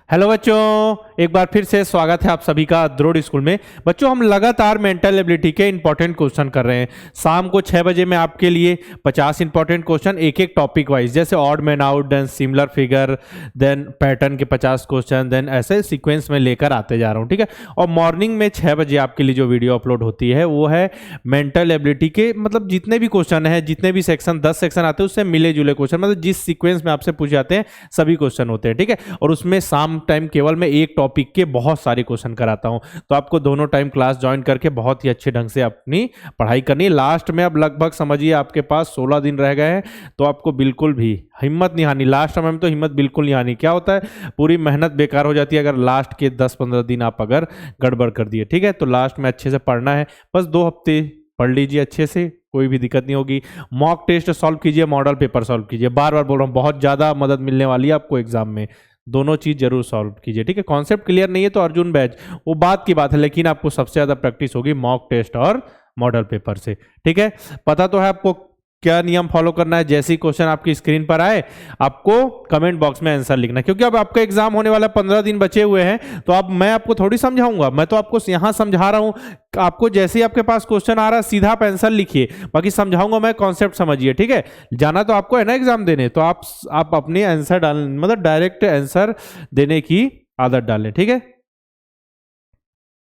Hello बच्चों, एक बार फिर से स्वागत है आप सभी का द्रोड़ स्कूल में। बच्चों, हम लगातार मेंटल एबिलिटी के इंपॉर्टेंट क्वेश्चन कर रहे हैं। शाम को 6 बजे मैं आपके लिए 50 इंपॉर्टेंट क्वेश्चन एक एक टॉपिक वाइज, जैसे odd man out, then similar figure, then pattern के 50 क्वेश्चन, देन ऐसे सीक्वेंस में लेकर आते जा रहा हूँ, ठीक है। और मॉर्निंग में 6 बजे आपके लिए जो वीडियो अपलोड होती है वो है मेंटल एबिलिटी के, मतलब जितने भी क्वेश्चन हैं, जितने भी सेक्शन 10 सेक्शन आते हैं उससे मिले जुले क्वेश्चन, मतलब जिस सीक्वेंस में आपसे पूछे जाते हैं सभी क्वेश्चन होते हैं, ठीक है। और उसमें शाम टाइम केवल मैं एक टॉपिक के बहुत सारे क्वेश्चन कराता हूं, तो आपको दोनों टाइम क्लास ज्वाइन करके बहुत ही अच्छे ढंग से अपनी पढ़ाई करनी है। लास्ट में अब लगभग समझिए आपके पास 16 दिन रह गए हैं, तो आपको बिल्कुल भी हिम्मत नहीं हारनी। लास्ट समय में तो हिम्मत बिल्कुल नहीं हारनी। क्या होता है, पूरी मेहनत बेकार हो जाती है अगर लास्ट के 10-15 दिन आप अगर गड़बड़ कर दिए, ठीक है। तो लास्ट में अच्छे से पढ़ना है, बस 2 हफ्ते पढ़ लीजिए अच्छे से, कोई भी दिक्कत नहीं होगी। मॉक टेस्ट सॉल्व कीजिए, मॉडल पेपर सॉल्व कीजिए, बार बार बोल रहा हूँ, बहुत ज़्यादा मदद मिलने वाली है आपको एग्जाम में। दोनों चीज़ जरूर सॉल्व कीजिए, ठीक है। कॉन्सेप्ट क्लियर नहीं है तो अर्जुन बैच वो बात की बात है, लेकिन आपको सबसे ज़्यादा प्रैक्टिस होगी मॉक टेस्ट और मॉडल पेपर से, ठीक है। पता तो है आपको क्या नियम फॉलो करना है। जैसे ही क्वेश्चन आपकी स्क्रीन पर आए आपको कमेंट बॉक्स में आंसर लिखना है, क्योंकि अब आपका एग्जाम होने वाला 15 दिन बचे हुए हैं। तो अब मैं आपको थोड़ी समझाऊंगा, मैं तो आपको यहां समझा रहा हूं। आपको जैसे ही आपके पास क्वेश्चन आ रहा है सीधा आप आंसर लिखिए, बाकी समझाऊंगा मैं, कॉन्सेप्ट समझिए, ठीक है। जाना तो आपको है ना एग्जाम देने, तो आप अपने आंसर डाल, मतलब डायरेक्ट आंसर देने की आदत डालें, ठीक है।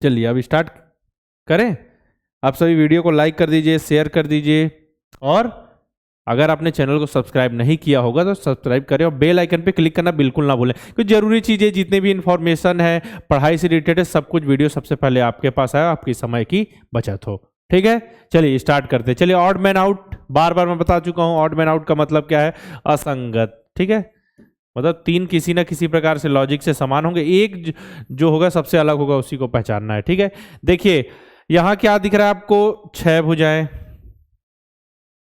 चलिए अब स्टार्ट करें। आप सभी वीडियो को लाइक कर दीजिए, शेयर कर दीजिए, और अगर आपने चैनल को सब्सक्राइब नहीं किया होगा तो सब्सक्राइब करें और बेल आइकन पे क्लिक करना बिल्कुल ना भूलें, क्योंकि जरूरी चीजें जितने भी इंफॉर्मेशन है पढ़ाई से रिलेटेड है, सब कुछ वीडियो सबसे पहले आपके पास आए, आपकी समय की बचत हो, ठीक है। चलिए स्टार्ट करते हैं। चलिए, ऑड मैन आउट, बार बार मैं बता चुका हूं ऑड मैन आउट का मतलब क्या है, असंगत, ठीक है। मतलब 3 किसी ना किसी प्रकार से लॉजिक से समान होंगे, एक जो होगा सबसे अलग होगा, उसी को पहचानना है, ठीक है। देखिए यहां क्या दिख रहा है आपको, 6 भुजाएं,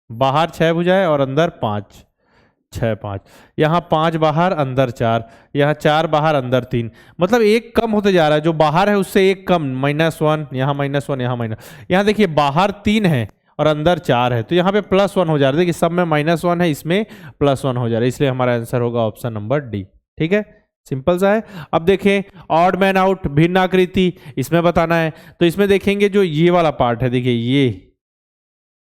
बाहर 6 भुजाएं और अंदर 5, 6 5, यहाँ 5 बाहर अंदर 4, यहाँ 4 बाहर अंदर 3, मतलब एक कम होते जा रहा है, जो बाहर है उससे एक कम, -1, यहाँ -1, यहाँ माइनस, यहाँ देखिए बाहर 3 है और अंदर 4 है, तो यहाँ पे +1 हो जा रहा है। देखिए सब में -1 है, इसमें +1 हो जा रहा है, इसलिए हमारा आंसर होगा ऑप्शन नंबर डी, ठीक है। सिंपल सा है। अब देखें ऑड मैन आउट, भिन्न आकृति, इसमें बताना है, तो इसमें देखेंगे जो ये वाला पार्ट है, देखिए ये,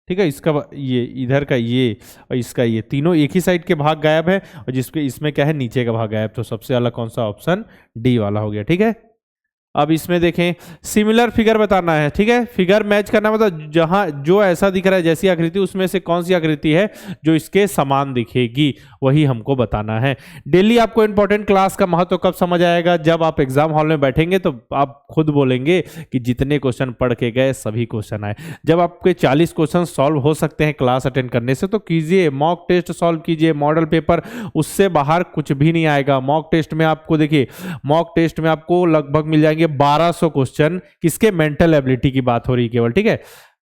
ठीक है, इसका ये इधर का ये और इसका ये, तीनों एक ही साइड के भाग गायब है, और जिसके इसमें क्या है, नीचे का भाग गायब, तो सबसे अलग कौन सा, ऑप्शन डी वाला हो गया, ठीक है। अब इसमें देखें सिमिलर फिगर बताना है, ठीक है। फिगर मैच करना मतलब जहां जो ऐसा दिख रहा है जैसी आकृति, उसमें से कौन सी आकृति है जो इसके समान दिखेगी, वही हमको बताना है। डेली आपको इंपॉर्टेंट क्लास का महत्व कब समझ आएगा, जब आप एग्जाम हॉल में बैठेंगे तो आप खुद बोलेंगे कि जितने क्वेश्चन पढ़ के गए सभी क्वेश्चन आए। जब आपके 40 क्वेश्चन सॉल्व हो सकते हैं क्लास अटेंड करने से, तो कीजिए, मॉक टेस्ट सॉल्व कीजिए, मॉडल पेपर, उससे बाहर कुछ भी नहीं आएगा। मॉक टेस्ट में आपको देखिए, मॉक टेस्ट में आपको लगभग मिल जाएंगे 1200 क्वेश्चन, किसके, मेंटल एबिलिटी की बात हो रही है केवल, ठीक है,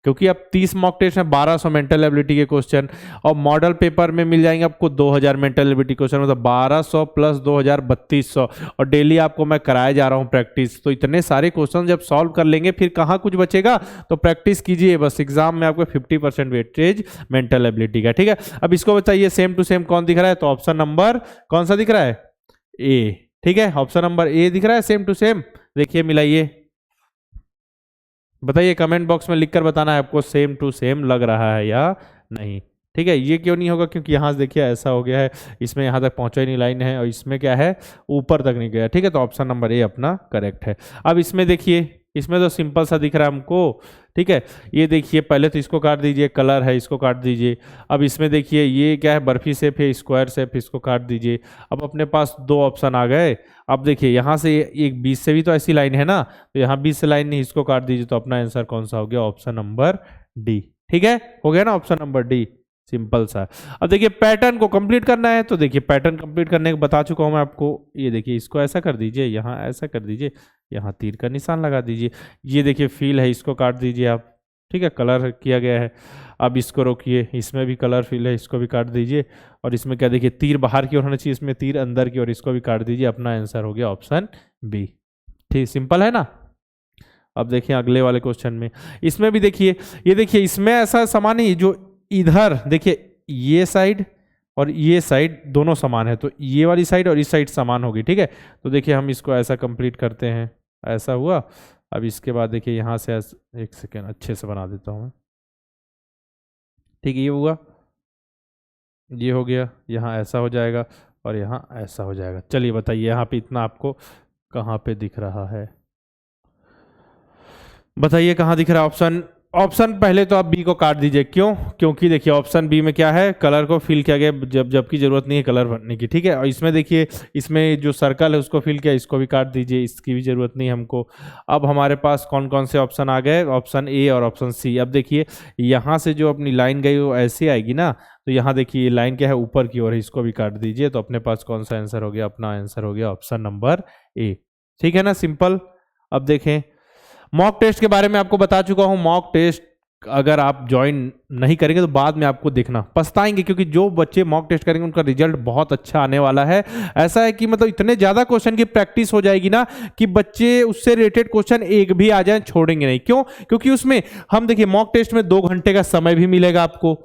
क्योंकि अब 30 मॉक टेस्ट में 1200 मेंटल एबिलिटी के क्वेश्चन, और मॉडल पेपर में मिल जाएंगे आपको 2000 मेंटल एबिलिटी क्वेश्चन, मतलब 1200 + 2000 3200, और डेली आपको मैं कराया जा रहा हूं प्रैक्टिस। तो इतने सारे क्वेश्चन जब सॉल्व कर लेंगे फिर कहां कुछ बचेगा, तो प्रैक्टिस कीजिए बस। एग्जाम में आपको 50% वेटेज मेंटल एबिलिटी का, ठीक है। अब इसको बताइए सेम टू सेम कौन दिख रहा है, तो ऑप्शन नंबर कौन सा दिख रहा है, ए, ठीक है। ऑप्शन नंबर ए दिख रहा है, सेम टू सेम। देखिए मिलाइए, बताइए, कमेंट बॉक्स में लिखकर बताना है आपको सेम टू सेम लग रहा है या नहीं, ठीक है। ये क्यों नहीं होगा, क्योंकि यहाँ से देखिए ऐसा हो गया है, इसमें यहाँ तक पहुँचा ही नहीं लाइन है, और इसमें क्या है, ऊपर तक नहीं गया, ठीक है। तो ऑप्शन नंबर ए अपना करेक्ट है। अब इसमें देखिए, इसमें तो सिंपल सा दिख रहा है हमको, ठीक है। ये देखिए पहले तो इसको काट दीजिए, कलर है, इसको काट दीजिए। अब इसमें देखिए ये क्या है, बर्फी शेप है, स्क्वायर शेप, इसको काट दीजिए। अब अपने पास 2 ऑप्शन आ गए। अब देखिए यहाँ से एक 20 से भी तो ऐसी लाइन है ना, तो यहाँ 20 से लाइन नहीं, इसको काट दीजिए, तो अपना आंसर कौन सा हो गया, ऑप्शन नंबर डी, ठीक है। हो गया ना ऑप्शन नंबर डी, सिंपल सा। अब देखिए पैटर्न को कंप्लीट करना है, तो देखिए पैटर्न कंप्लीट करने को बता चुका हूं मैं आपको। ये देखिए इसको ऐसा कर दीजिए, यहाँ ऐसा कर दीजिए, यहाँ तीर का निशान लगा दीजिए। ये देखिए फील है, इसको काट दीजिए आप, ठीक है, कलर किया गया है। अब इसको रोकिए, इसमें भी कलर फील है, इसको भी काट दीजिए। और इसमें क्या देखिए, तीर बाहर की ओर होना चाहिए, इसमें तीर अंदर की ओर, इसको भी काट दीजिए। अपना आंसर हो गया ऑप्शन बी, ठीक, सिंपल है ना। अब देखिए अगले वाले क्वेश्चन में, इसमें भी देखिए, ये देखिए इसमें ऐसा समान ही, जो इधर देखिए ये साइड और ये साइड दोनों समान है, तो ये वाली साइड और इस साइड समान होगी, ठीक है। तो देखिए हम इसको ऐसा कंप्लीट करते हैं, ऐसा हुआ। अब इसके बाद देखिए यहाँ से एक सेकेंड अच्छे से बना देता हूँ मैं, ठीक है। ये हुआ, ये हो गया, यहाँ ऐसा हो जाएगा और यहाँ ऐसा हो जाएगा। चलिए बताइए यहाँ पे इतना आपको कहाँ पे दिख रहा है, बताइए कहाँ दिख रहा है ऑप्शन। ऑप्शन पहले तो आप बी को काट दीजिए, क्यों? क्योंकि देखिए ऑप्शन बी में क्या है, कलर को फिल किया गया जबकि जरूरत नहीं है कलर भरने की, ठीक है। और इसमें देखिए, इसमें जो सर्कल है उसको फिल किया, इसको भी काट दीजिए, इसकी भी जरूरत नहीं हमको। अब हमारे पास कौन कौन से ऑप्शन आ गए, ऑप्शन ए और ऑप्शन सी। अब देखिए यहाँ से जो अपनी लाइन गई वो ऐसे आएगी ना, तो यहाँ देखिए ये लाइन क्या है, ऊपर की ओर है, इसको भी काट दीजिए। तो अपने पास कौन सा आंसर हो गया, अपना आंसर हो गया ऑप्शन नंबर ए, ठीक है ना, सिंपल। अब देखें मॉक टेस्ट के बारे में आपको बता चुका हूं। मॉक टेस्ट अगर आप ज्वाइन नहीं करेंगे तो बाद में आपको देखना पछताएंगे, क्योंकि जो बच्चे मॉक टेस्ट करेंगे उनका रिजल्ट बहुत अच्छा आने वाला है। ऐसा है कि मतलब इतने ज्यादा क्वेश्चन की प्रैक्टिस हो जाएगी ना कि बच्चे उससे रिलेटेड क्वेश्चन एक भी आ जाए छोड़ेंगे नहीं। क्यों? क्योंकि उसमें हम देखिए मॉक टेस्ट में 2 घंटे का समय भी मिलेगा आपको।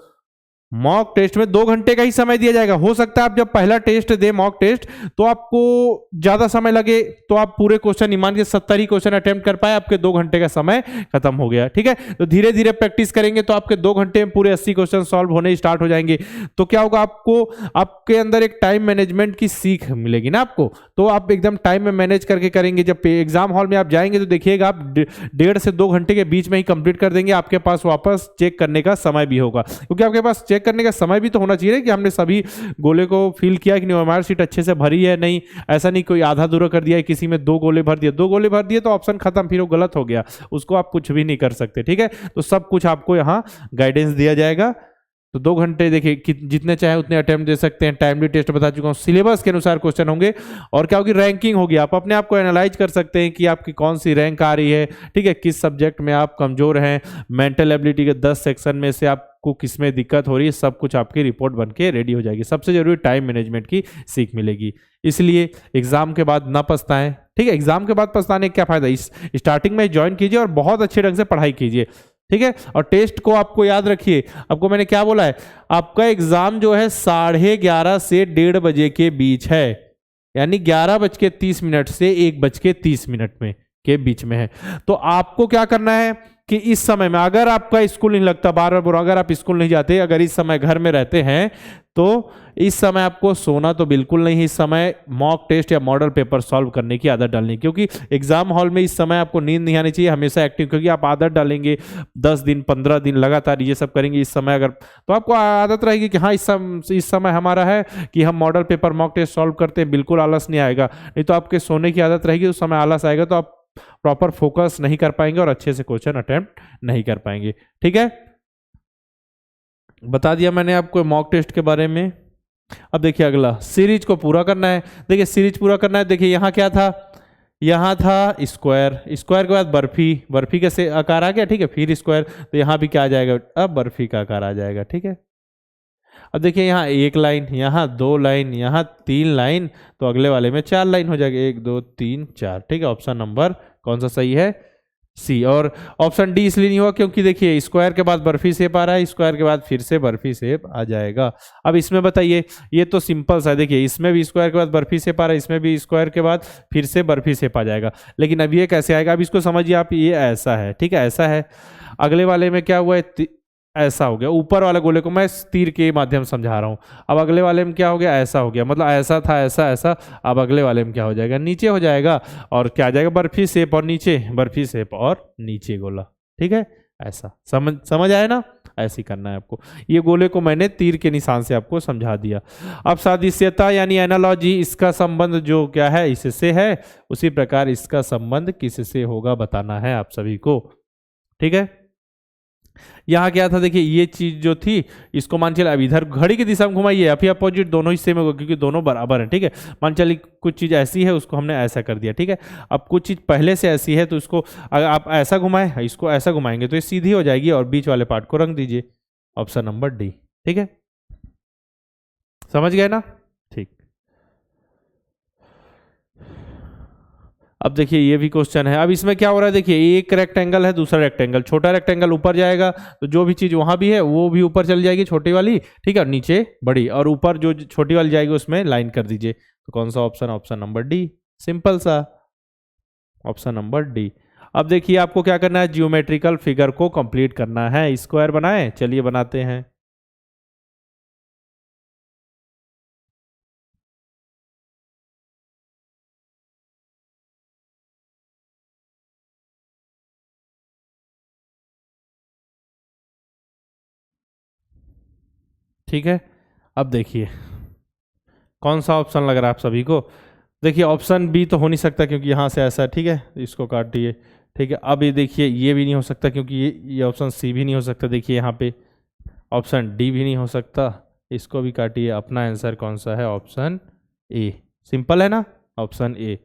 मॉक टेस्ट में 2 घंटे का ही समय दिया जाएगा। हो सकता है आप जब पहला टेस्ट दे मॉक टेस्ट तो आपको ज्यादा समय लगे, तो आप पूरे क्वेश्चन ईमान के 70 ही क्वेश्चन अटेम्प्ट कर पाए, आपके 2 घंटे का समय खत्म हो गया, ठीक है। तो धीरे धीरे प्रैक्टिस करेंगे तो आपके 2 घंटे में पूरे 80 क्वेश्चन सॉल्व होने स्टार्ट हो जाएंगे। तो क्या होगा, आपको आपके अंदर एक टाइम मैनेजमेंट की सीख मिलेगी ना आपको, तो आप एकदम टाइम में मैनेज करके करेंगे। जब एग्जाम हॉल में आप जाएंगे तो देखिएगा आप 1.5 से 2 घंटे के बीच में ही कंप्लीट कर देंगे। आपके पास वापस चेक करने का समय भी होगा, क्योंकि आपके पास चेक करने का समय भी तो होना चाहिए कि हमने सभी गोले को फिल किया कि नहीं, हमारी सीट अच्छे से भरी है नहीं। ऐसा नहीं कोई आधा अधूरा कर दिया है, किसी में 2 गोले भर दिए, 2 गोले भर दिए तो ऑप्शन खत्म, फिर वो गलत हो गया, उसको आप कुछ भी नहीं कर सकते, ठीक है। तो सब कुछ आपको यहाँ गाइडेंस दिया जाएगा। तो 2 घंटे देखिए जितने चाहे उतने अटेम्प्ट दे सकते हैं। टाइमली टेस्ट बता चुका हूँ, सिलेबस के अनुसार क्वेश्चन होंगे। और क्या होगी, रैंकिंग होगी। आप अपने आप को एनालाइज कर सकते हैं कि आपकी कौन सी रैंक आ रही है, ठीक है, किस सब्जेक्ट में आप कमजोर हैं, मेंटल एबिलिटी के 10 सेक्शन में से आपको किस में दिक्कत हो रही है, सब कुछ आपकी रिपोर्ट बन के रेडी हो जाएगी। सबसे जरूरी टाइम मैनेजमेंट की सीख मिलेगी। इसलिए एग्जाम के बाद ना पछताएं, ठीक है। एग्जाम के बाद पछताने का क्या फायदा, इस स्टार्टिंग में ज्वाइन कीजिए और बहुत अच्छे ढंग से पढ़ाई कीजिए, ठीक है। और टेस्ट को आपको याद रखिए, आपको मैंने क्या बोला है, आपका एग्जाम जो है 11:30 से 1:30 बजे के बीच है, यानी 11:30 से 1:30 में के बीच में है। तो आपको क्या करना है कि इस समय में अगर आपका स्कूल नहीं लगता, बार बार अगर आप स्कूल नहीं जाते, अगर इस समय घर में रहते हैं, तो इस समय आपको सोना तो बिल्कुल नहीं, इस समय मॉक टेस्ट या मॉडल पेपर सॉल्व करने की आदत डालनी, क्योंकि एग्जाम हॉल में इस समय आपको नींद नहीं आनी चाहिए, हमेशा एक्टिव, क्योंकि आप आदत डालेंगे 10 दिन 15 दिन लगातार ये सब करेंगे इस समय, अगर तो आपको आदत रहेगी कि हाँ इस समय हमारा है कि हम model paper mock test solve करते हैं, बिल्कुल आलस नहीं आएगा। नहीं तो आपके सोने की आदत रहेगी, उस समय आलस आएगा तो आप प्रॉपर फोकस नहीं कर पाएंगे और अच्छे से क्वेश्चन अटेम्प्ट नहीं कर पाएंगे, ठीक है। बता दिया मैंने आपको मॉक टेस्ट के बारे में। अब देखिए अगला सीरीज को पूरा करना है। देखिए सीरीज पूरा करना है, देखिए यहाँ क्या था, यहाँ था स्क्वायर, स्क्वायर के बाद बर्फी, बर्फी का से आकार आ गया, ठीक है, फिर स्क्वायर, तो यहाँ भी क्या आ जाएगा, अब बर्फी का आकार आ जाएगा, ठीक है। अब देखिए यहाँ 1 लाइन, यहाँ 2 लाइन, यहाँ 3 लाइन, तो अगले वाले में 4 लाइन हो जाएगा, 1 2 3 4, ठीक है। ऑप्शन नंबर कौन सा सही है, सी। और ऑप्शन डी इसलिए नहीं हुआ क्योंकि देखिए स्क्वायर के बाद बर्फी शेप आ रहा है, स्क्वायर के बाद फिर से बर्फी शेप आ जाएगा। अब इसमें बताइए, ये तो सिंपल सा है, देखिए इसमें भी स्क्वायर के बाद बर्फी शेप आ रहा है, इसमें भी स्क्वायर के बाद फिर से बर्फी शेप आ जाएगा। लेकिन अब ये कैसे आएगा, अब इसको समझिए आप, ये ऐसा है, ठीक है, ऐसा है। अगले वाले में क्या हुआ है, ऐसा हो गया, ऊपर वाले गोले को मैं तीर के माध्यम समझा रहा हूं। अब अगले वाले में क्या हो गया, ऐसा हो गया, मतलब ऐसा था, ऐसा ऐसा। अब अगले वाले में क्या हो जाएगा, नीचे हो जाएगा, और क्या आ जाएगा, बर्फी शेप और नीचे, बर्फी शेप और नीचे गोला, ठीक है। ऐसा समझ आया ना, ऐसे ही करना है आपको। ये गोले को मैंने तीर के निशान से आपको समझा दिया। अब सादृश्यता यानी एनालॉजी, इसका संबंध जो क्या है, इससे है, उसी प्रकार इसका संबंध किससे होगा बताना है आप सभी को, ठीक है। यहाँ क्या था, देखिए ये चीज जो थी, इसको मान चलिए अब इधर घड़ी की दिशा में घुमाइए, या फिर अपोजिट दोनों हिस्से में होगा, क्योंकि दोनों बराबर है, ठीक है। मान चलिए कुछ चीज ऐसी है, उसको हमने ऐसा कर दिया, ठीक है। अब कुछ चीज पहले से ऐसी है, तो इसको अगर आप ऐसा घुमाएं, इसको ऐसा घुमाएंगे तो ये सीधी हो जाएगी, और बीच वाले पार्ट को रंग दीजिए। ऑप्शन नंबर डी, ठीक है, समझ गए ना, ठीक। अब देखिए ये भी क्वेश्चन है। अब इसमें क्या हो रहा है, देखिए एक रेक्टेंगल है, दूसरा रेक्टेंगल, छोटा रेक्टेंगल ऊपर जाएगा तो जो भी चीज वहां भी है वो भी ऊपर चली जाएगी, छोटी वाली, ठीक है, नीचे बड़ी, और ऊपर जो छोटी वाली जाएगी उसमें लाइन कर दीजिए। तो कौन सा option, option number D, simple सा ऑप्शन नंबर डी। अब देखिए आपको क्या करना है, जियोमेट्रिकल फिगर को कंप्लीट करना है। स्क्वायर बनाएं, चलिए बनाते हैं। ठीक है, अब देखिए कौन सा ऑप्शन लग रहा है आप सभी को। देखिए ऑप्शन बी तो हो नहीं सकता क्योंकि यहाँ से ऐसा है, ठीक है, इसको काट दिए। ठीक है, अब ये देखिए ये भी नहीं हो सकता क्योंकि ये ऑप्शन सी भी नहीं हो सकता। देखिए यहाँ पे ऑप्शन डी भी नहीं हो सकता, इसको भी काटिए। अपना आंसर कौन सा है, ऑप्शन ए, सिंपल है ना, ऑप्शन ए।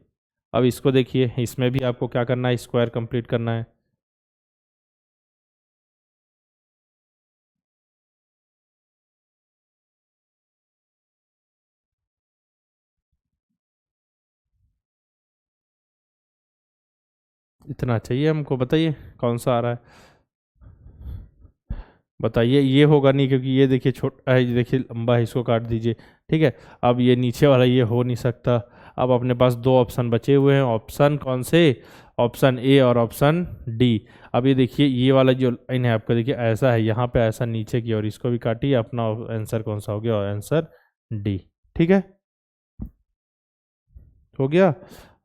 अब इसको देखिए, इसमें भी आपको क्या करना है, स्क्वायर कंप्लीट करना है। इतना चाहिए हमको, बताइए कौन सा आ रहा है, बताइए। ये होगा नहीं क्योंकि ये देखिए छोटा है, ये देखिए लंबा है, इसको काट दीजिए। ठीक है, अब ये नीचे वाला ये हो नहीं सकता। अब अपने पास दो ऑप्शन बचे हुए हैं, ऑप्शन कौन से, ऑप्शन ए और ऑप्शन डी। अब ये देखिए ये वाला जो लाइन है आपका, देखिए ऐसा है, यहाँ पे ऐसा नीचे की, और इसको भी काटिए। अपना आंसर कौन सा हो गया, आंसर डी। ठीक है, हो गया।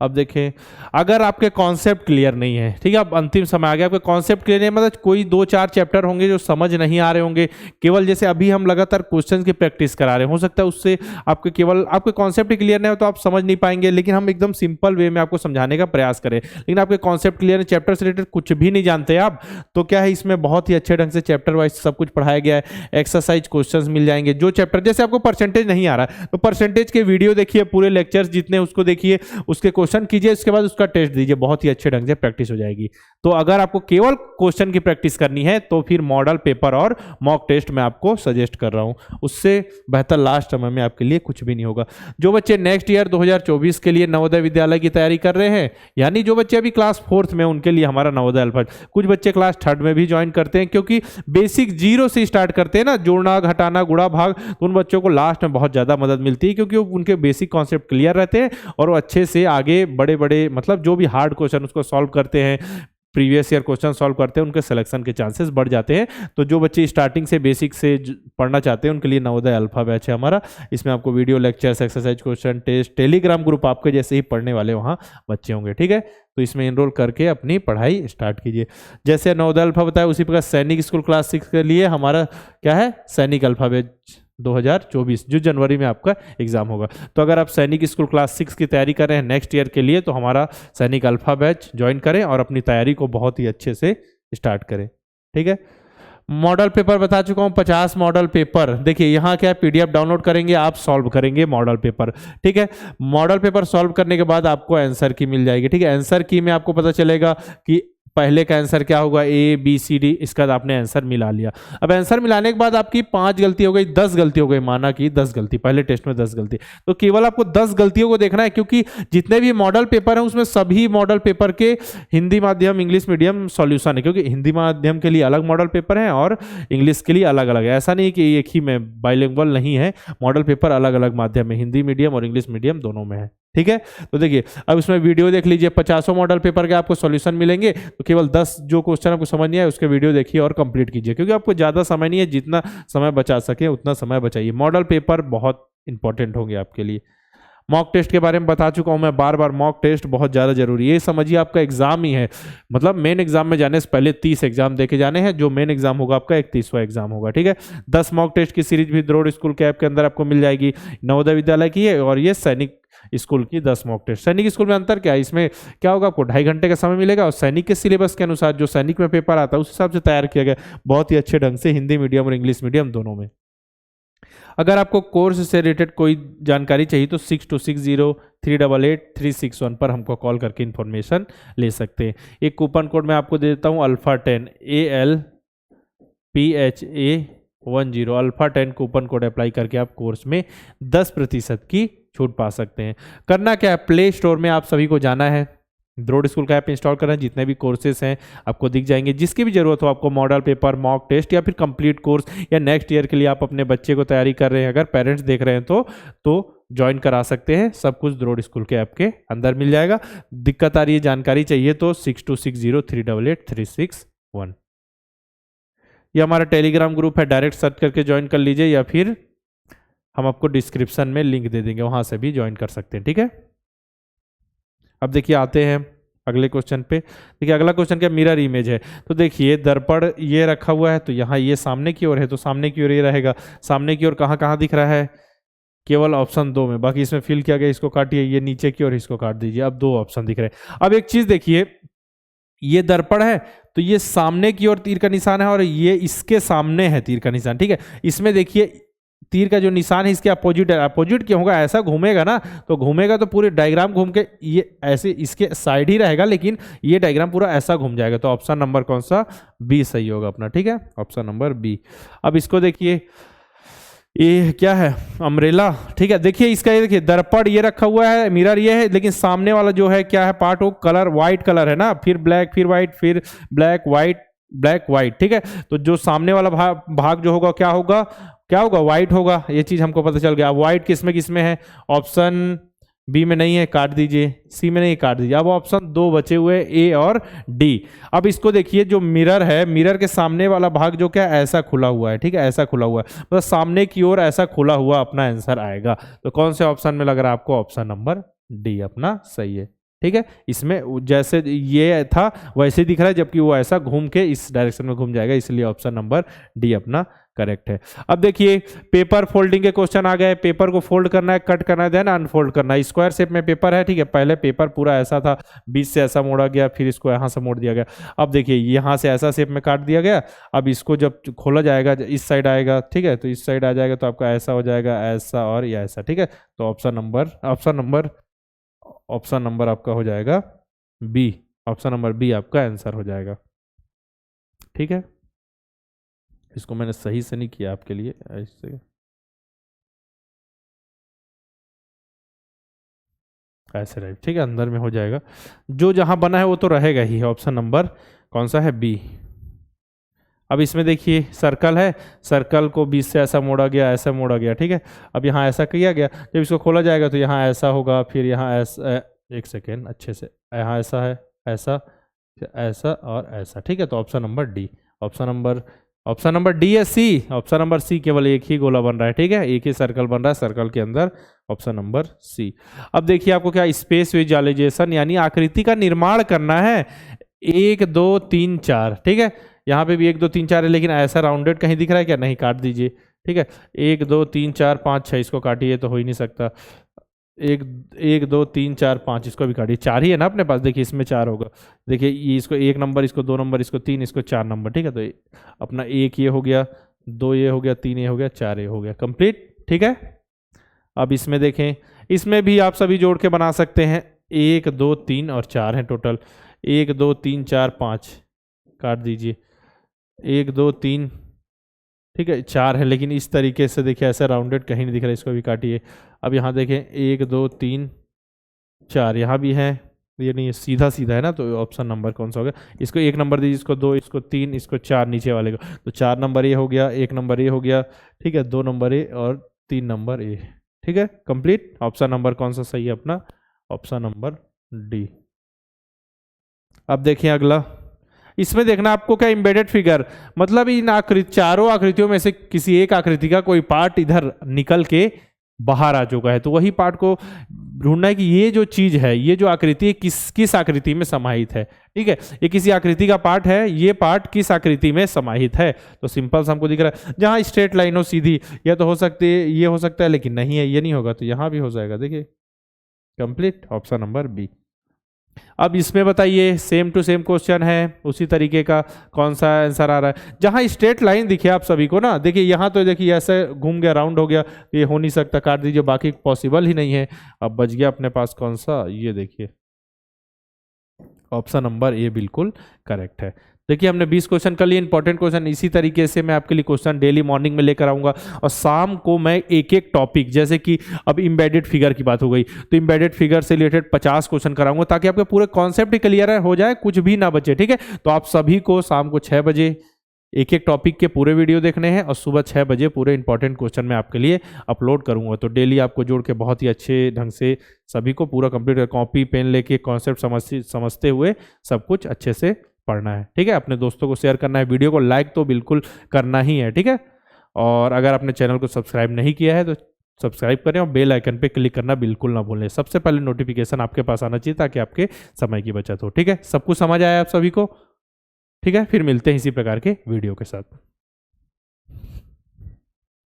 अब देखें, अगर आपके कॉन्सेप्ट क्लियर नहीं है, ठीक है, अब अंतिम समय आ गया, आपके कॉन्सेप्ट क्लियर नहीं है, मतलब कोई दो चार चैप्टर होंगे जो समझ नहीं आ रहे होंगे, केवल जैसे अभी हम लगातार क्वेश्चंस की प्रैक्टिस करा रहे हैं, हो सकता है उससे आपके केवल आपके कॉन्सेप्ट ही क्लियर नहीं हो तो आप समझ नहीं पाएंगे, लेकिन हम एकदम सिंपल वे में आपको समझाने का प्रयास करें। लेकिन आपके कॉन्सेप्ट क्लियर है, चैप्टर से रिलेटेड कुछ भी नहीं जानते आप, तो क्या है, इसमें बहुत ही अच्छे ढंग से चैप्टर वाइज सब कुछ पढ़ाया गया है। एक्सरसाइज क्वेश्चंस मिल जाएंगे, जो चैप्टर जैसे आपको परसेंटेज नहीं आ रहा है तो परसेंटेज के वीडियो देखिए, पूरे लेक्चर्स जितने उसको देखिए, उसके क्वेश्चन कीजिए, उसके बाद उसका टेस्ट दीजिए, बहुत ही अच्छे ढंग से प्रैक्टिस हो जाएगी। तो अगर आपको केवल क्वेश्चन की प्रैक्टिस करनी है तो फिर मॉडल पेपर और मॉक टेस्ट मैं आपको सजेस्ट कर रहा हूं, उससे बेहतर लास्ट समय में आपके लिए कुछ भी नहीं होगा। जो बच्चे नेक्स्ट ईयर 2024 के लिए नवोदय विद्यालय की तैयारी कर रहे हैं, यानी जो बच्चे अभी क्लास 4th में, उनके लिए हमारा नवोदय अल्फा, कुछ बच्चे क्लास 3rd में भी ज्वाइन करते हैं क्योंकि बेसिक जीरो से स्टार्ट करते हैं ना, जोड़ना घटाना गुणा भाग, तो उन बच्चों को लास्ट में बहुत ज़्यादा मदद मिलती है क्योंकि उनके बेसिक कॉन्सेप्ट क्लियर रहते हैं और वो अच्छे से आगे बड़े बड़े, मतलब जो भी हार्ड क्वेश्चन उसको सॉल्व करते हैं, प्रीवियस ईयर क्वेश्चन सॉल्व करते हैं, उनके सिलेक्शन के चांसेस बढ़ जाते हैं। तो जो बच्चे स्टार्टिंग से बेसिक से पढ़ना चाहते हैं उनके लिए नवोदय अल्फा बैच है हमारा। इसमें आपको video lectures, exercise question, test, Telegram group आपके जैसे ही पढ़ने वाले वहाँ बच्चे होंगे। ठीक है, तो इसमें एनरोल करके अपनी पढ़ाई स्टार्ट कीजिए। जैसे नवोदय अल्फा बताया उसी प्रकार सैनिक स्कूल क्लास 6 के लिए हमारा क्या है, सैनिक अल्फा बैच 2024, जो जनवरी में आपका एग्जाम होगा। तो अगर आप सैनिक स्कूल क्लास 6 की तैयारी कर रहे हैं नेक्स्ट ईयर के लिए, तो हमारा सैनिक अल्फा बैच ज्वाइन करें और अपनी तैयारी को बहुत ही अच्छे से स्टार्ट करें। ठीक है, मॉडल पेपर बता चुका हूं, 50 मॉडल पेपर। देखिए यहाँ क्या है, पीडीएफ डाउनलोड करेंगे, आप सॉल्व करेंगे मॉडल पेपर। ठीक है, मॉडल पेपर सॉल्व करने के बाद आपको आंसर की मिल जाएगी। ठीक है, आंसर की में आपको पता चलेगा कि पहले का आंसर क्या होगा, ए बी सी डी, इसका आपने आंसर मिला लिया। अब आंसर मिलाने के बाद आपकी 5 गलती हो गई, 10 गलती हो गई, माना कि 10 गलती, पहले टेस्ट में 10 गलती, तो केवल आपको 10 गलतियों को देखना है क्योंकि जितने भी मॉडल पेपर हैं उसमें सभी मॉडल पेपर के हिंदी माध्यम, इंग्लिश मीडियम सॉल्यूशन है, क्योंकि हिंदी माध्यम के लिए अलग मॉडल पेपर है और इंग्लिश के लिए अलग अलग है। ऐसा नहीं कि एक ही में बाइलिंगुअल नहीं है, मॉडल पेपर अलग अलग माध्यम में, हिंदी मीडियम और इंग्लिश मीडियम दोनों में है। ठीक है, तो देखिए अब इसमें वीडियो देख लीजिए, 50 मॉडल पेपर के आपको सॉल्यूशन मिलेंगे, तो केवल 10 जो क्वेश्चन आपको समझ नहीं आए उसके वीडियो देखिए और कंप्लीट कीजिए, क्योंकि आपको ज़्यादा समय नहीं है, जितना समय बचा सके उतना समय बचाइए। मॉडल पेपर बहुत इंपॉर्टेंट होंगे आपके लिए। मॉक टेस्ट के बारे में बता चुका हूं मैं बार बार, मॉक टेस्ट बहुत ज़्यादा जरूरी है। ये समझिए आपका एग्जाम ही है, मतलब मेन एग्जाम में जाने से पहले 30 एग्जाम देके जाने हैं, जो मेन एग्जाम होगा आपका 31वां एग्जाम होगा। ठीक है, 10 मॉक टेस्ट की सीरीज भी द्रोड़ स्कूल के ऐप के अंदर आपको मिल जाएगी, नवोदय विद्यालय की है, और ये सैनिक स्कूल की 10 मॉक टेस्ट। सैनिक स्कूल में अंतर क्या है, इसमें क्या होगा, आपको 2.5 घंटे का समय मिलेगा और सैनिक के सिलेबस के अनुसार जो सैनिक में पेपर आता है उस हिसाब से तैयार किया गया, बहुत ही अच्छे ढंग से, हिंदी मीडियम और इंग्लिश मीडियम दोनों में। अगर आपको कोर्स से रिलेटेड कोई जानकारी चाहिए तो 6260388361 पर हमको कॉल करके इन्फॉर्मेशन ले सकते हैं। एक कूपन कोड मैं आपको दे देता हूँ, अल्फा10, ALPHA10, अल्फा10 कूपन कोड अप्लाई करके आप कोर्स में 10% की छूट पा सकते हैं। करना क्या है, प्ले स्टोर में आप सभी को जाना है, द्रोड़ स्कूल का ऐप इंस्टॉल करें, जितने भी कोर्सेज हैं आपको दिख जाएंगे। जिसकी भी जरूरत हो आपको, मॉडल पेपर, मॉक टेस्ट या फिर कंप्लीट कोर्स या नेक्स्ट ईयर के लिए आप अपने बच्चे को तैयारी कर रहे हैं, अगर पेरेंट्स देख रहे हैं तो ज्वाइन करा सकते हैं। सब कुछ द्रोड़ स्कूल के ऐप के अंदर मिल जाएगा। दिक्कत आ रही है, जानकारी चाहिए तो 6260388361 ये हमारा टेलीग्राम ग्रुप है, डायरेक्ट सर्च करके ज्वाइन कर लीजिए, या फिर हम आपको डिस्क्रिप्शन में लिंक दे देंगे, वहां से भी ज्वाइन कर सकते हैं। ठीक है, अब देखिए आते हैं अगले क्वेश्चन पे। देखिए अगला क्वेश्चन क्या, मिरर इमेज है। तो देखिए दर्पण ये रखा हुआ है, तो यहाँ ये सामने की ओर है, तो सामने की ओर ये रहेगा। सामने की ओर कहाँ कहाँ दिख रहा है, केवल ऑप्शन 2 में, बाकी इसमें फिल किया गया, इसको काटिए, ये नीचे की ओर इसको काट दीजिए। अब 2 ऑप्शन दिख रहे हैं। अब एक चीज देखिए, ये दर्पण है तो ये सामने की ओर तीर का निशान है, और ये इसके सामने है तीर का निशान। ठीक है, इसमें देखिए तीर का जो निशान है इसके अपोजिट है। अपोजिट क्यों होगा, ऐसा घूमेगा ना, तो घूमेगा तो पूरे डायग्राम घूम के ये ऐसे इसके साइड ही रहेगा, लेकिन ये डायग्राम पूरा ऐसा घूम जाएगा। तो ऑप्शन नंबर कौन सा, बी सही होगा अपना। ठीक है, ऑप्शन नंबर बी। अब इसको देखिए, ये क्या है, अम्ब्रेला। ठीक है, देखिए इसका, ये देखिए दर्पण ये रखा हुआ है, मिरर ये है, लेकिन सामने वाला जो है क्या है पार्ट, वो कलर व्हाइट कलर है ना, फिर ब्लैक, फिर व्हाइट, फिर ब्लैक व्हाइट, ब्लैक व्हाइट। ठीक है, तो जो सामने वाला भाग जो होगा क्या होगा, क्या होगा, व्हाइट होगा। ये चीज हमको पता चल गया। व्हाइट किसमें किसमें है, ऑप्शन बी में नहीं है, काट दीजिए, सी में नहीं, काट दीजिए। अब ऑप्शन 2 बचे हुए, ए और डी। अब इसको देखिए, जो मिरर है, मिरर के सामने वाला भाग जो क्या ऐसा खुला हुआ है। ठीक है, ऐसा खुला हुआ है, मतलब सामने की ओर ऐसा खुला हुआ अपना आंसर आएगा। तो कौन से ऑप्शन में लग रहा है आपको, ऑप्शन नंबर डी अपना सही है। ठीक है, इसमें जैसे ये था वैसे दिख रहा है, जबकि वो ऐसा घूम के इस डायरेक्शन में घूम जाएगा, इसलिए ऑप्शन नंबर डी अपना करेक्ट है। अब देखिए पेपर फोल्डिंग के क्वेश्चन आ गए। पेपर को फोल्ड करना है, कट करना है, देन अनफोल्ड करना है। स्क्वायर शेप में पेपर है। ठीक है, पहले पेपर पूरा ऐसा था, बीच से ऐसा मोड़ा गया, फिर इसको यहाँ से मोड़ दिया गया। अब देखिए यहाँ से ऐसा शेप में काट दिया गया। अब इसको जब खोला जाएगा, इस साइड आएगा। ठीक है, तो इस साइड आ जाएगा, तो आपका ऐसा हो जाएगा, ऐसा और या ऐसा। ठीक है, तो ऑप्शन नंबर आपका हो जाएगा बी। ऑप्शन नंबर बी आपका आंसर हो जाएगा। ठीक है, इसको मैंने सही से नहीं किया आपके लिए, ऐसे ऐसे रहे। ठीक है, अंदर में हो जाएगा, जो जहां बना है वो तो रहेगा ही। ऑप्शन नंबर कौन सा है, बी। अब इसमें देखिए सर्कल है, सर्कल को बीच से ऐसा मोड़ा गया, ऐसा मोड़ा गया। ठीक है, अब यहाँ ऐसा किया गया, जब इसको खोला जाएगा तो यहाँ ऐसा होगा, फिर यहाँ ऐसा, एक सेकेंड अच्छे से, यहाँ ऐसा है, ऐसा, ऐसा और ऐसा। ठीक है, तो option number D. Option number D है सी। ऑप्शन नंबर सी, केवल एक ही गोला बन रहा है। ठीक है, एक ही सर्कल बन रहा है, सर्कल के अंदर ऑप्शन नंबर सी। अब देखिए आपको क्या, स्पेस विजुअलाइजेशन यानी आकृति का निर्माण करना है। 1 2 3 4। ठीक है, यहाँ पे भी 1 2 3 4 है, लेकिन ऐसा राउंडेड कहीं दिख रहा है क्या, नहीं, काट दीजिए। ठीक है, 1 2 3 4 5 6, इसको काटिए तो हो ही नहीं सकता। 1 2 3 4 5, इसको भी काटिए, 4 ही है ना अपने पास। देखिए इसमें 4 होगा। देखिए ये इसको 1 नंबर, इसको 2 नंबर, इसको 3, इसको 4 नंबर। ठीक है, तो अपना 1 ये हो गया, 2 ये हो गया, 3 ये हो गया, 4 ये हो गया, कंप्लीट। ठीक है, अब इसमें देखें, इसमें भी आप सभी जोड़ के बना सकते हैं। 1 2 3 और 4 है टोटल। 1 2 3 4 5, काट दीजिए। 1 2 3, ठीक है, 4 है, लेकिन इस तरीके से देखिए ऐसा राउंडेड कहीं नहीं दिख रहा, इसको भी काटिए। अब यहाँ देखें 1 2 3 4, यहाँ भी है, ये नहीं है, सीधा सीधा है ना, तो ऑप्शन नंबर कौन सा हो गया, इसको 1 नंबर दीजिए, इसको 2, इसको 3, इसको 4 नीचे वाले को, तो 4 नंबर ये हो गया, 1 नंबर ये हो गया। ठीक है, 2 नंबर ए और 3 नंबर ए। ठीक है, कंप्लीट। ऑप्शन नंबर कौन सा सही है अपना, ऑप्शन नंबर डी। अब देखिए अगला, इसमें देखना आपको क्या, एम्बेडेड फिगर, मतलब इन चारों आकृतियों में से किसी एक आकृति का कोई पार्ट इधर निकल के बाहर आ चुका है, तो वही पार्ट को ढूंढना है कि ये जो चीज है, ये जो आकृति है, किस आकृति में समाहित है। ठीक है, ये किसी आकृति का पार्ट है, ये पार्ट किस आकृति में समाहित है। तो सिंपल हमको दिख रहा है, जहां स्ट्रेट लाइन हो सीधी, या तो हो सकती है, ये हो सकता है, लेकिन नहीं है, ये नहीं होगा, तो यहां भी हो जाएगा। देखिए कंप्लीट, ऑप्शन नंबर बी। अब इसमें बताइए, सेम टू सेम क्वेश्चन है, उसी तरीके का कौन सा आंसर आ रहा है। जहां स्ट्रेट लाइन दिखे आप सभी को ना, देखिए यहां तो देखिए ऐसे घूम गया, राउंड हो गया, तो ये हो नहीं सकता, काट दीजिए, बाकी पॉसिबल ही नहीं है। अब बच गया अपने पास कौन सा, ये देखिए ऑप्शन नंबर ए बिल्कुल करेक्ट है। देखिए हमने 20 क्वेश्चन कर लिए इंपॉर्टेंट क्वेश्चन। इसी तरीके से मैं आपके लिए क्वेश्चन डेली मॉर्निंग में लेकर आऊंगा और शाम को मैं एक एक टॉपिक, जैसे कि अब इम्बेडेड फिगर की बात हो गई तो इम्बेडेड फिगर से रिलेटेड 50 क्वेश्चन कराऊंगा, ताकि आपके पूरे कॉन्सेप्ट क्लियर हो जाए, कुछ भी ना बचे। ठीक है, तो आप सभी को शाम को 6 बजे एक एक टॉपिक के पूरे वीडियो देखने हैं और सुबह 6 बजे पूरे इंपॉर्टेंट क्वेश्चन मैं आपके लिए अपलोड करूंगा। तो डेली आपको जोड़ के बहुत ही अच्छे ढंग से सभी को पूरा कंप्लीट, कॉपी पेन लेके कॉन्सेप्ट समझते हुए सब कुछ अच्छे से पढ़ना है। ठीक है, अपने दोस्तों को शेयर करना है, वीडियो को लाइक तो बिल्कुल करना ही है। ठीक है, और अगर आपने चैनल को सब्सक्राइब नहीं किया है तो सब्सक्राइब करें और बेल आइकन पे क्लिक करना बिल्कुल ना भूलें। सबसे पहले नोटिफिकेशन आपके पास आना चाहिए ताकि आपके समय की बचत हो। ठीक है, सब कुछ समझ आया आप सभी को? ठीक है, फिर मिलते हैं इसी प्रकार के वीडियो के साथ।